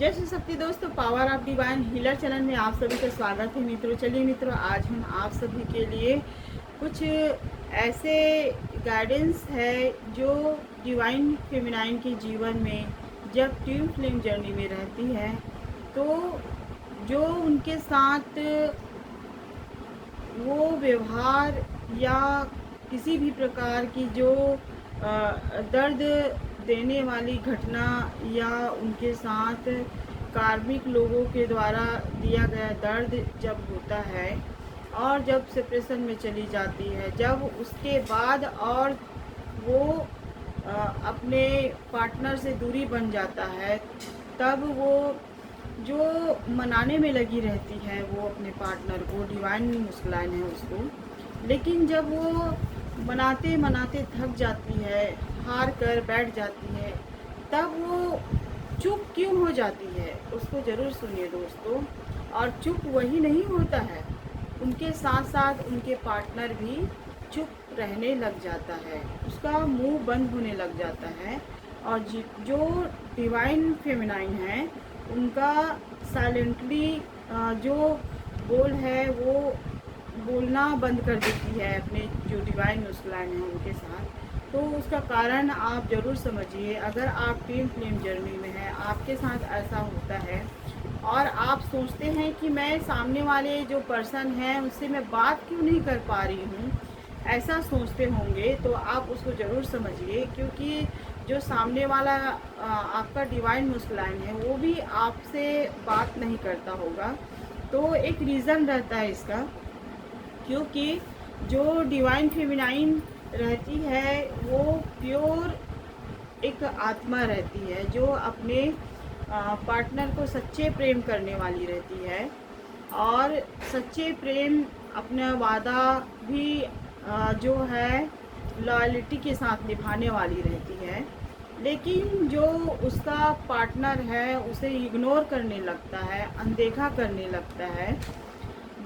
जय श्री शक्ति दोस्तों, power of divine healer channel में आप सभी का स्वागत है मित्रों। चलिए मित्रों, आज हम आप सभी के लिए कुछ ऐसे गाइडेंस है जो डिवाइन फेमिनाइन के जीवन में जब ट्विन फ्लेम जर्नी में रहती है तो जो उनके साथ वो व्यवहार या किसी भी प्रकार की जो दर्द देने वाली घटना या उनके साथ कार्मिक लोगों के द्वारा दिया गया दर्द जब होता है और जब सेपरेशन में चली जाती है, जब उसके बाद और वो अपने पार्टनर से दूरी बन जाता है, तब वो जो मनाने में लगी रहती है वो अपने पार्टनर को, डिवाइन मुस्कुरान है उसको, लेकिन जब वो मनाते मनाते थक जाती है, हार कर बैठ जाती है, तब वो चुप क्यों हो जाती है उसको ज़रूर सुनिए दोस्तों। और चुप वही नहीं होता है, उनके साथ साथ उनके पार्टनर भी चुप रहने लग जाता है, उसका मुंह बंद होने लग जाता है। और जो डिवाइन फेमिनाइन है उनका साइलेंटली जो बोल है वो बोलना बंद कर देती है अपने जो डिवाइन मुस्कुरान है उनके साथ। तो उसका कारण आप ज़रूर समझिए। अगर आप ट्विन फ्लेम जर्नी में हैं, आपके साथ ऐसा होता है और आप सोचते हैं कि मैं सामने वाले जो पर्सन है उससे मैं बात क्यों नहीं कर पा रही हूँ, ऐसा सोचते होंगे तो आप उसको ज़रूर समझिए, क्योंकि जो सामने वाला आपका डिवाइन मुस्कुरान है वो भी आपसे बात नहीं करता होगा। तो एक रीज़न रहता है इसका, क्योंकि जो डिवाइन फेमिनाइन रहती है वो प्योर एक आत्मा रहती है जो अपने पार्टनर को सच्चे प्रेम करने वाली रहती है और सच्चे प्रेम अपना वादा भी जो है लॉयल्टी के साथ निभाने वाली रहती है। लेकिन जो उसका पार्टनर है उसे इग्नोर करने लगता है, अनदेखा करने लगता है,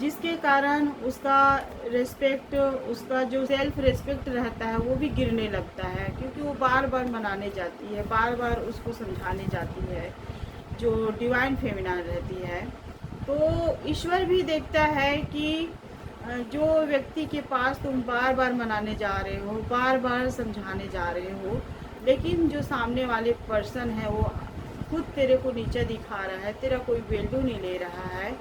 जिसके कारण उसका रिस्पेक्ट, उसका जो सेल्फ रिस्पेक्ट रहता है वो भी गिरने लगता है, क्योंकि वो बार बार मनाने जाती है, बार बार उसको समझाने जाती है जो डिवाइन फेमिनाइन रहती है। तो ईश्वर भी देखता है कि जो व्यक्ति के पास तुम बार बार मनाने जा रहे हो, बार बार समझाने जा रहे हो, लेकिन जो सामने वाले पर्सन है वो खुद तेरे को नीचा दिखा रहा है, तेरा कोई वैल्यू नहीं ले रहा है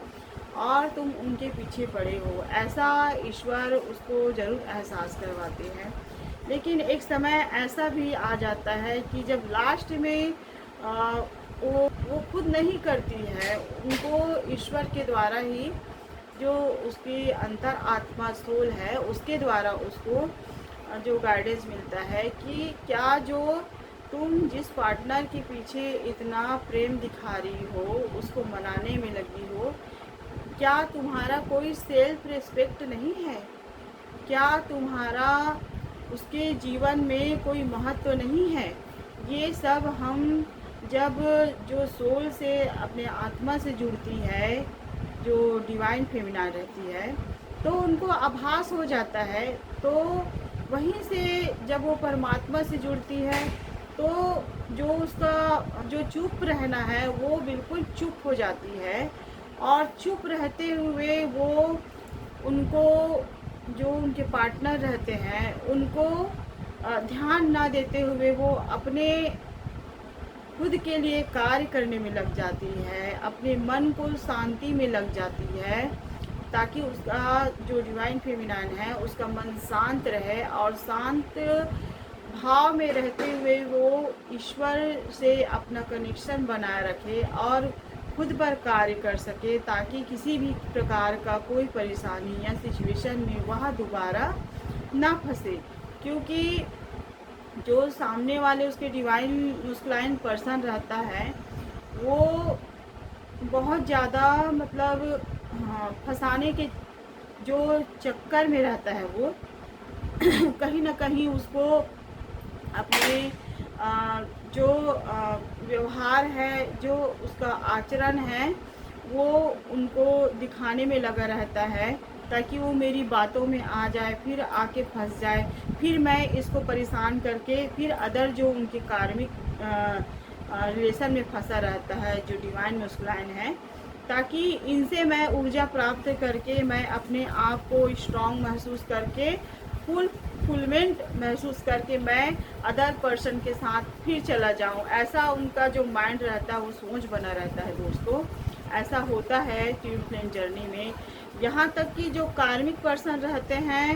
और तुम उनके पीछे पड़े हो, ऐसा ईश्वर उसको ज़रूर एहसास करवाते हैं। लेकिन एक समय ऐसा भी आ जाता है कि जब लास्ट में वो खुद नहीं करती है, उनको ईश्वर के द्वारा ही, जो उसकी अंतर आत्मा सोल है उसके द्वारा उसको जो गाइडेंस मिलता है कि क्या जो तुम जिस पार्टनर के पीछे इतना प्रेम दिखा रही हो, उसको मनाने में लगी हो, क्या तुम्हारा कोई सेल्फ रिस्पेक्ट नहीं है? क्या तुम्हारा उसके जीवन में कोई महत्व नहीं है? ये सब हम जब जो सोल से अपने आत्मा से जुड़ती है, जो डिवाइन फेमिनाइन रहती है, तो उनको आभास हो जाता है। तो वहीं से जब वो परमात्मा से जुड़ती है तो जो उसका जो चुप रहना है वो बिल्कुल चुप हो जाती है और चुप रहते हुए वो उनको, जो उनके पार्टनर रहते हैं उनको ध्यान ना देते हुए वो अपने खुद के लिए कार्य करने में लग जाती है, अपने मन को शांति में लग जाती है, ताकि उसका जो डिवाइन फेमिनाइन है उसका मन शांत रहे और शांत भाव में रहते हुए वो ईश्वर से अपना कनेक्शन बनाए रखे और खुद पर कार्य कर सके, ताकि किसी भी प्रकार का कोई परेशानी या सिचुएशन में वह दोबारा ना फंसे। क्योंकि जो सामने वाले उसके डिवाइन मुस्कुराइन पर्सन रहता है वो बहुत ज़्यादा मतलब फंसाने के जो चक्कर में रहता है वो कहीं ना कहीं उसको अपने जो व्यवहार है, जो उसका आचरण है, वो उनको दिखाने में लगा रहता है, ताकि वो मेरी बातों में आ जाए, फिर आके फंस जाए, फिर मैं इसको परेशान करके फिर अदर जो उनके कार्मिक रिलेशन में फंसा रहता है जो डिवाइन मस्कुलाइन है, ताकि इनसे मैं ऊर्जा प्राप्त करके मैं अपने आप को स्ट्रॉन्ग महसूस करके फुलमेंट महसूस करके मैं अदर पर्सन के साथ फिर चला जाऊं। ऐसा उनका जो माइंड रहता है वो सोच बना रहता है दोस्तों। ऐसा होता है ट्विन फ्लेम जर्नी में। यहाँ तक कि जो कार्मिक पर्सन रहते हैं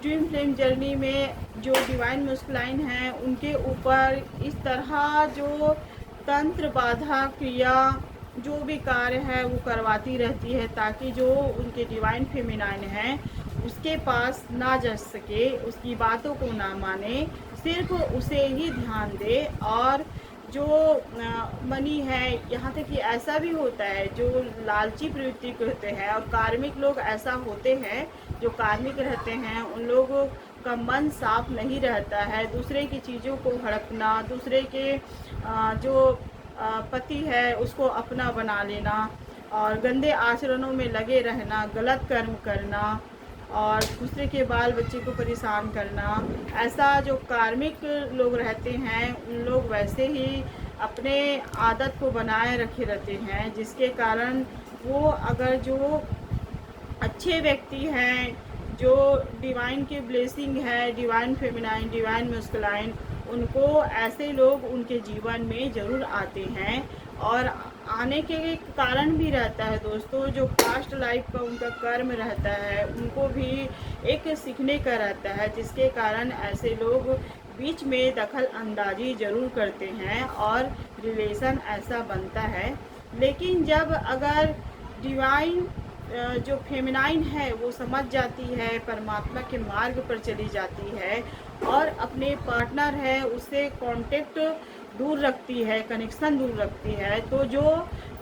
ट्विन फ्लेम जर्नी में, जो डिवाइन मस्कुलाइन हैं, उनके ऊपर इस तरह जो तंत्र बाधा क्रिया जो भी कार्य है वो करवाती रहती है, ताकि जो उनके डिवाइन फेमिनाइन हैं उसके पास ना जा सके, उसकी बातों को ना माने, सिर्फ उसे ही ध्यान दे। और जो मनी है, यहाँ तक कि ऐसा भी होता है जो लालची प्रवृत्ति के होते हैं, और कार्मिक लोग ऐसा होते हैं जो कार्मिक रहते हैं उन लोगों का मन साफ नहीं रहता है। दूसरे की चीज़ों को हड़पना, दूसरे के जो पति है उसको अपना बना लेना, और गंदे आचरणों में लगे रहना, गलत कर्म करना, और दूसरे के बाल बच्चे को परेशान करना। ऐसा जो कार्मिक लोग रहते हैं उन लोग वैसे ही अपने आदत को बनाए रखे रहते हैं, जिसके कारण वो अगर जो अच्छे व्यक्ति हैं, जो डिवाइन के ब्लेसिंग है, डिवाइन फेमिनाइन, डिवाइन मस्कुलाइन, उनको ऐसे लोग उनके जीवन में ज़रूर आते हैं। और आने के कारण भी रहता है दोस्तों, जो पास्ट लाइफ का उनका कर्म रहता है उनको भी एक सीखने का रहता है, जिसके कारण ऐसे लोग बीच में दखल अंदाजी ज़रूर करते हैं और रिलेशन ऐसा बनता है। लेकिन जब अगर डिवाइन जो फेमिनाइन है वो समझ जाती है, परमात्मा के मार्ग पर चली जाती है और अपने पार्टनर है उससे कांटेक्ट दूर रखती है, कनेक्शन दूर रखती है, तो जो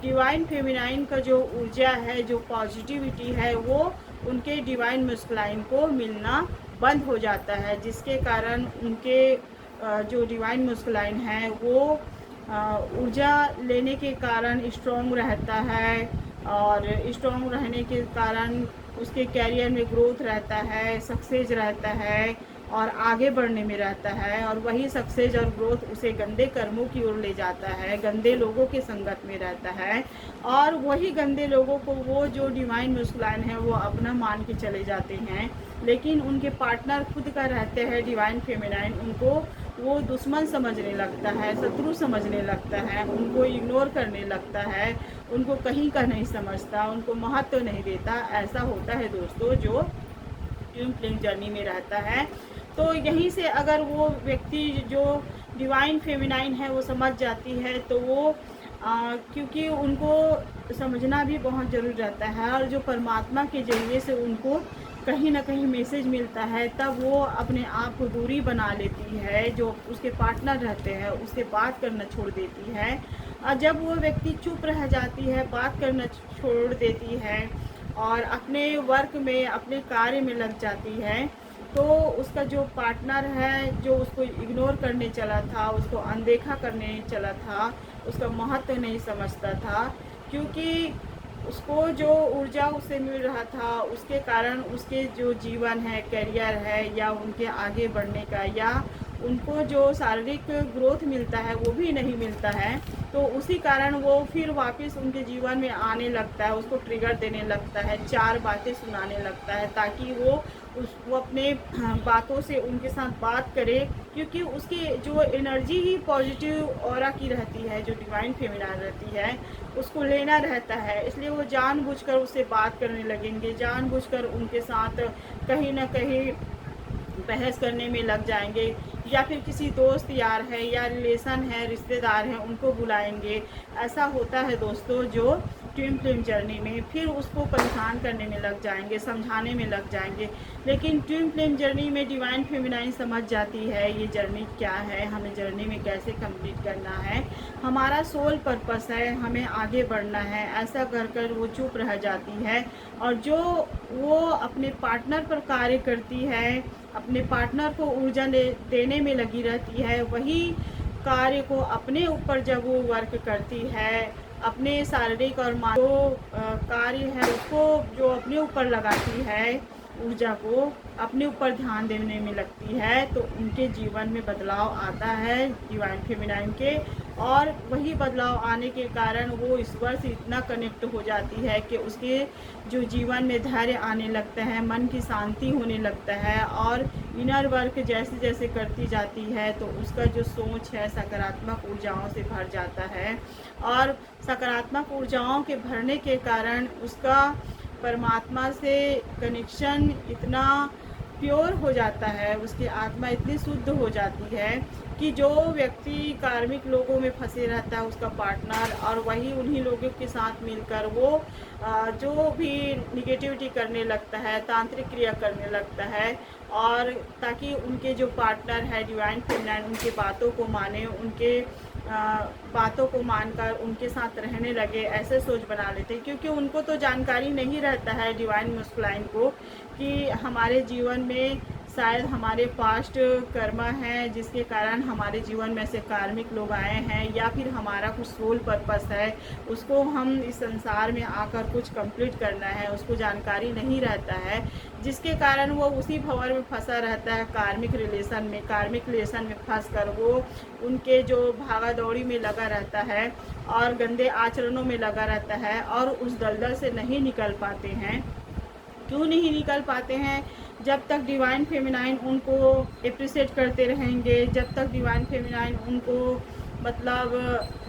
डिवाइन फेमिनाइन का जो ऊर्जा है, जो पॉजिटिविटी है, वो उनके डिवाइन मस्कुलाइन को मिलना बंद हो जाता है, जिसके कारण उनके जो डिवाइन मस्कुलाइन है वो ऊर्जा लेने के कारण स्ट्रॉन्ग रहता है, और स्ट्रॉन्ग रहने के कारण उसके कैरियर में ग्रोथ रहता है, सक्सेस रहता है और आगे बढ़ने में रहता है। और वही सक्सेस और ग्रोथ उसे गंदे कर्मों की ओर ले जाता है, गंदे लोगों के संगत में रहता है, और वही गंदे लोगों को वो जो डिवाइन मस्कुलाइन है वो अपना मान के चले जाते हैं। लेकिन उनके पार्टनर खुद का रहते हैं डिवाइन फेमिनाइन, उनको वो दुश्मन समझने लगता है, शत्रु समझने लगता है, उनको इग्नोर करने लगता है, उनको कहीं का नहीं समझता, उनको महत्व तो नहीं देता। ऐसा होता है दोस्तों जो ट्विन फ्लेम जर्नी में रहता है। तो यहीं से अगर वो व्यक्ति जो डिवाइन फेमिनाइन है वो समझ जाती है, तो वो क्योंकि उनको समझना भी बहुत ज़रूरी रहता है, और जो परमात्मा के जरिए से उनको कहीं ना कहीं मैसेज मिलता है, तब वो अपने आप को दूरी बना लेती है, जो उसके पार्टनर रहते हैं उससे बात करना छोड़ देती है। और जब वो व्यक्ति चुप रह जाती है, बात करना छोड़ देती है और अपने वर्क में, अपने कार्य में लग जाती है, तो उसका जो पार्टनर है जो उसको इग्नोर करने चला था, उसको अनदेखा करने चला था, उसका महत्व नहीं समझता था, क्योंकि उसको जो ऊर्जा उसे मिल रहा था उसके कारण उसके जो जीवन है, करियर है, या उनके आगे बढ़ने का, या उनको जो शारीरिक ग्रोथ मिलता है वो भी नहीं मिलता है। तो उसी कारण वो फिर वापस उनके जीवन में आने लगता है, उसको ट्रिगर देने लगता है, चार बातें सुनाने लगता है, ताकि वो अपने बातों से उनके साथ बात करे, क्योंकि उसकी जो एनर्जी ही पॉजिटिव ऑरा की रहती है, जो डिवाइन फेमिनाइन रहती है, उसको लेना रहता है। इसलिए वो जानबूझकर उससे बात करने लगेंगे, जानबूझकर उनके साथ कहीं ना कहीं बहस करने में लग जाएंगे, या फिर किसी दोस्त यार है या रिलेशन है, रिश्तेदार हैं, उनको बुलाएंगे। ऐसा होता है दोस्तों जो ट्विन फ्लेम जर्नी में, फिर उसको परेशान करने में लग जाएंगे, समझाने में लग जाएंगे। लेकिन ट्विन फ्लेम जर्नी में डिवाइन फेमिनाइन समझ जाती है ये जर्नी क्या है, हमें जर्नी में कैसे कंप्लीट करना है, हमारा सोल पर्पस है, हमें आगे बढ़ना है। ऐसा कर कर वो चुप रह जाती है, और जो वो अपने पार्टनर पर कार्य करती है, अपने पार्टनर को ऊर्जा देने में लगी रहती है, वही कार्य को अपने ऊपर जब वो वर्क करती है, अपने शारीरिक और मानसिक कार्य है उसको जो अपने ऊपर लगाती है, ऊर्जा को अपने ऊपर ध्यान देने में लगती है तो उनके जीवन में बदलाव आता है डिवाइन फेमिनाइन के। और वही बदलाव आने के कारण वो ईश्वर से इतना कनेक्ट हो जाती है कि उसके जो जीवन में धैर्य आने लगता है, मन की शांति होने लगता है और इनर वर्क जैसे जैसे करती जाती है तो उसका जो सोच है सकारात्मक ऊर्जाओं से भर जाता है। और सकारात्मक ऊर्जाओं के भरने के कारण उसका परमात्मा से कनेक्शन इतना प्योर हो जाता है, उसकी आत्मा इतनी शुद्ध हो जाती है कि जो व्यक्ति कार्मिक लोगों में फंसे रहता है उसका पार्टनर, और वही उन्हीं लोगों के साथ मिलकर वो जो भी निगेटिविटी करने लगता है, तांत्रिक क्रिया करने लगता है, और ताकि उनके जो पार्टनर है डिवाइन फेमिनाइन उनके बातों को माने, उनके बातों को मानकर उनके साथ रहने लगे, ऐसे सोच बना लेते हैं। क्योंकि उनको तो जानकारी नहीं रहता है डिवाइन मस्कुलाइन को कि हमारे जीवन में शायद हमारे पास्ट कर्मा है जिसके कारण हमारे जीवन में से कार्मिक लोग आए हैं, या फिर हमारा कुछ सोल पर्पस है, उसको हम इस संसार में आकर कुछ कंप्लीट करना है, उसको जानकारी नहीं रहता है, जिसके कारण वो उसी भंवर में फंसा रहता है कार्मिक रिलेशन में फंस कर वो उनके जो भागा दौड़ी में लगा रहता है और गंदे आचरणों में लगा रहता है और उस दलदल से नहीं निकल पाते हैं। क्यों नहीं निकल पाते हैं? जब तक डिवाइन फेमिनाइन उनको अप्रिशिएट करते रहेंगे, जब तक डिवाइन फेमिनाइन उनको मतलब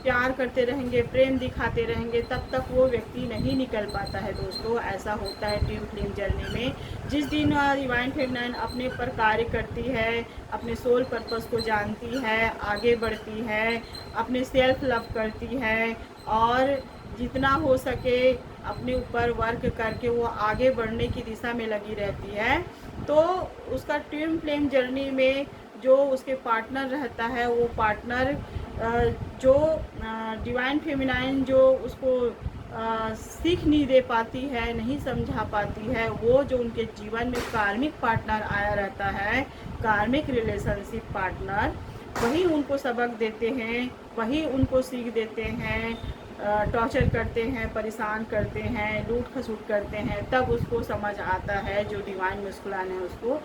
प्यार करते रहेंगे, प्रेम दिखाते रहेंगे, तब तक वो व्यक्ति नहीं निकल पाता है दोस्तों। ऐसा होता है ट्विन फ्लेम जर्नी में। जिस दिन डिवाइन फेमिनाइन अपने पर कार्य करती है, अपने सोल पर्पस को जानती है, आगे बढ़ती है, अपने सेल्फ लव करती है और जितना हो सके अपने ऊपर वर्क करके वो आगे बढ़ने की दिशा में लगी रहती है, तो उसका ट्विन फ्लेम जर्नी में जो उसके पार्टनर रहता है वो पार्टनर जो डिवाइन फेमिनाइन जो उसको सीख नहीं दे पाती है, नहीं समझा पाती है, वो जो उनके जीवन में कार्मिक पार्टनर आया रहता है, कार्मिक रिलेशनशिप पार्टनर, वही उनको सबक देते हैं, वही उनको सीख देते हैं, टॉर्चर करते हैं, परेशान करते हैं, लूट खसूट करते हैं, तब उसको समझ आता है जो डिवाइन मस्कुलाइन है उसको,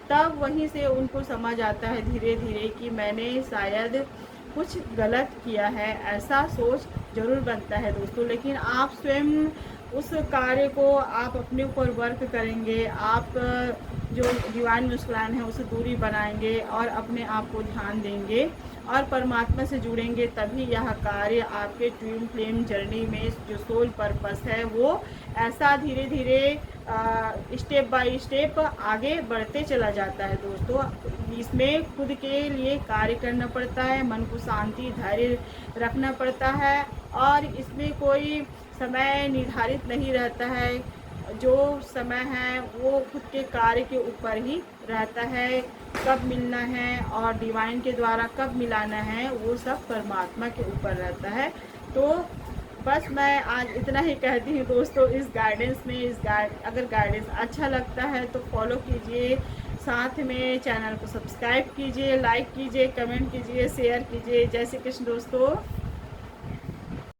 तब वहीं से उनको समझ आता है धीरे धीरे कि मैंने शायद कुछ गलत किया है। ऐसा सोच ज़रूर बनता है दोस्तों। लेकिन आप स्वयं उस कार्य को आप अपने ऊपर वर्क करेंगे, आप जो डिवाइन मस्कुलाइन है उससे दूरी बनाएंगे और अपने आप को ध्यान देंगे और परमात्मा से जुड़ेंगे, तभी यह कार्य आपके ट्विन फ्लेम जर्नी में जो सोल पर्पस है वो ऐसा धीरे धीरे स्टेप बाय स्टेप आगे बढ़ते चला जाता है दोस्तों। इसमें खुद के लिए कार्य करना पड़ता है, मन को शांति धैर्य रखना पड़ता है और इसमें कोई समय निर्धारित नहीं रहता है। जो समय है वो खुद के कार्य के ऊपर ही रहता है, कब मिलना है और डिवाइन के द्वारा कब मिलाना है वो सब परमात्मा के ऊपर रहता है। तो बस मैं आज इतना ही कहती हूँ दोस्तों इस गाइडेंस में। अगर गाइडेंस अच्छा लगता है तो फॉलो कीजिए, साथ में चैनल को सब्सक्राइब कीजिए, लाइक कीजिए, कमेंट कीजिए, शेयर कीजिए। जय श्री कृष्ण दोस्तों।